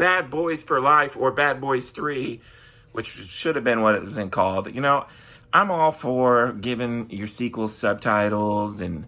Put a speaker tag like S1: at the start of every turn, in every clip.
S1: Bad Boys for Life or Bad Boys 3, which should have been what it was then called. I'm all for giving your sequels subtitles and,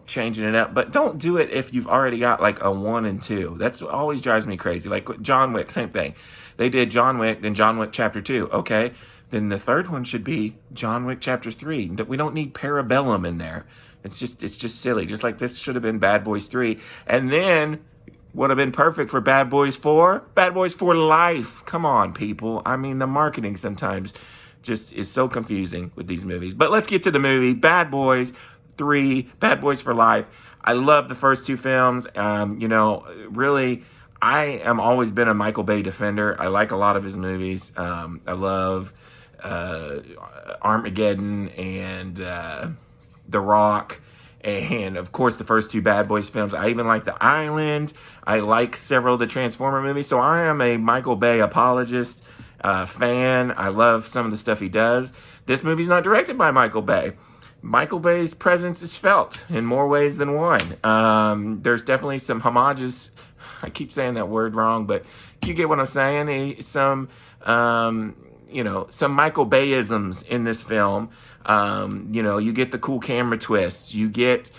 S1: changing it up. But don't do it if you've already got like a 1 and 2. That's what always drives me crazy. Like John Wick, same thing. They did John Wick, then John Wick Chapter 2. Okay, then the third one should be John Wick Chapter 3. We don't need Parabellum in there. It's just silly. Just like this should have been Bad Boys 3. And then would have been perfect for Bad Boys 4. Bad Boys for Life. Come on, people. I mean, the marketing sometimes just is so confusing with these movies. But let's get to the movie. Bad Boys 3, Bad Boys for Life. I love the first two films. Really, I am always been a Michael Bay defender. I like a lot of his movies. I love Armageddon and The Rock. And, of course, the first two Bad Boys films. I even like The Island. I like several of the Transformer movies. So I am a Michael Bay apologist, fan. I love some of the stuff he does. This movie's not directed by Michael Bay. Michael Bay's presence is felt in more ways than one. There's definitely some homages. I keep saying that word wrong, but you get what I'm saying. Some Michael Bayisms in this film. You get the cool camera twists. You get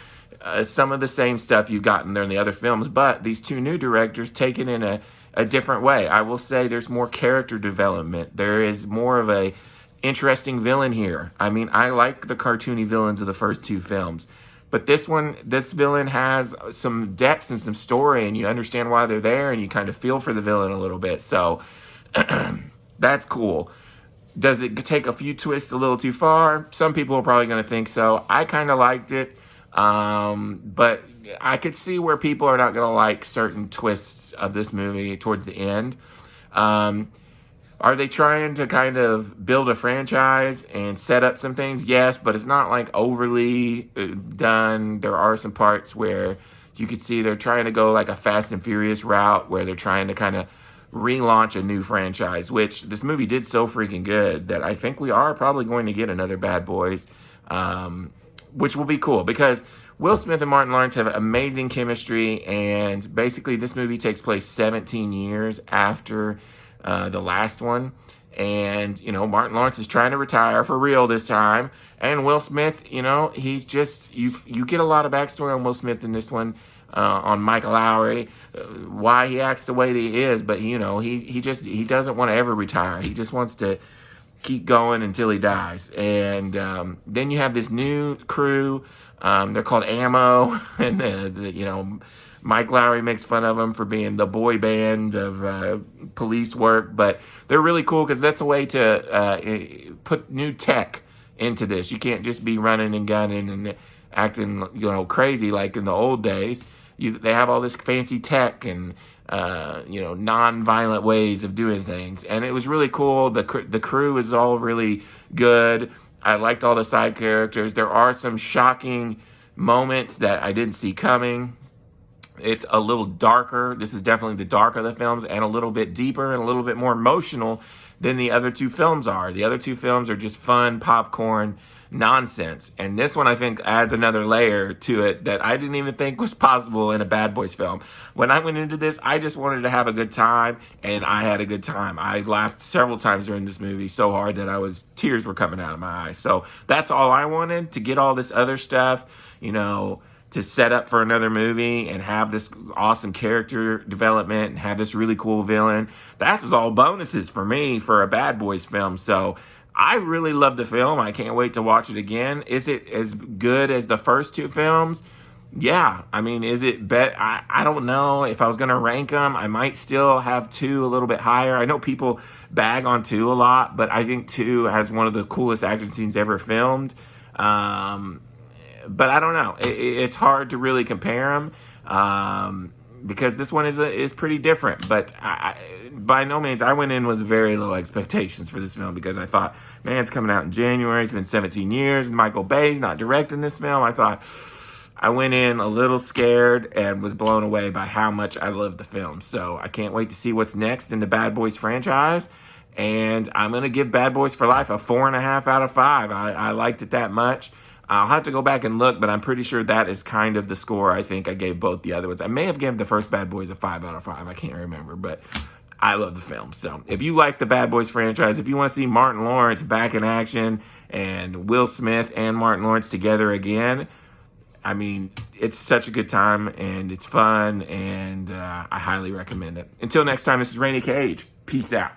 S1: some of the same stuff you've gotten there in the other films, but these two new directors take it in a different way. I will say there's more character development. There is more of a interesting villain here. I mean, I like the cartoony villains of the first two films, but this villain has some depth and some story, and you understand why they're there, and you kind of feel for the villain a little bit. So that's cool. Does it take a few twists a little too far? Some people are probably going to think so. I kind of liked it, but I could see where people are not going to like certain twists of this movie towards the end. Are they trying to kind of build a franchise and set up some things? Yes, but it's not like overly done. There are some parts where you could see they're trying to go like a Fast and Furious route where they're trying to kind of relaunch a new franchise, which this movie did so freaking good that I think we are probably going to get another Bad Boys, which will be cool because Will Smith and Martin Lawrence have amazing chemistry, and basically this movie takes place 17 years after the last one. And, Martin Lawrence is trying to retire for real this time. And Will Smith, he's just, you get a lot of backstory on Will Smith in this one, on Mike Lowry, why he acts the way that he is. But, he doesn't want to ever retire. He just wants to keep going until he dies. And then you have this new crew. They're called Ammo. And, Mike Lowry makes fun of them for being the boy band of police work, but they're really cool because that's a way to put new tech into this. You can't just be running and gunning and acting, crazy like in the old days. They have all this fancy tech and non-violent ways of doing things, and it was really cool. The crew is all really good. I liked all the side characters. There are some shocking moments that I didn't see coming. It's a little darker. This is definitely the darker of the films, and a little bit deeper and a little bit more emotional than the other two films are. The other two films are just fun popcorn nonsense, and this one I think adds another layer to it that I didn't even think was possible in a Bad Boys film. When I went into this, I just wanted to have a good time, and I had a good time. I laughed several times during this movie so hard that tears were coming out of my eyes. So that's all I wanted, to get all this other stuff, to set up for another movie and have this awesome character development and have this really cool villain. That was all bonuses for me for a Bad Boys film. So I really love the film. I can't wait to watch it again. Is it as good as the first two films? Yeah. I mean, is it better? I don't know. If I was going to rank them, I might still have 2 a little bit higher. I know people bag on 2 a lot, but I think 2 has one of the coolest action scenes ever filmed. But I don't know. It's hard to really compare them because this one is pretty different. But by no means, I went in with very low expectations for this film because I thought, man, it's coming out in January. It's been 17 years. Michael Bay's not directing this film. I went in a little scared and was blown away by how much I love the film. So I can't wait to see what's next in the Bad Boys franchise. And I'm going to give Bad Boys for Life a 4.5 out of 5. I liked it that much. I'll have to go back and look, but I'm pretty sure that is kind of the score I think I gave both the other ones. I may have given the first Bad Boys a 5 out of 5. I can't remember, but I love the film. So if you like the Bad Boys franchise, if you want to see Martin Lawrence back in action and Will Smith and Martin Lawrence together again, I mean, it's such a good time and it's fun, and I highly recommend it. Until next time, this is Rainy Cage. Peace out.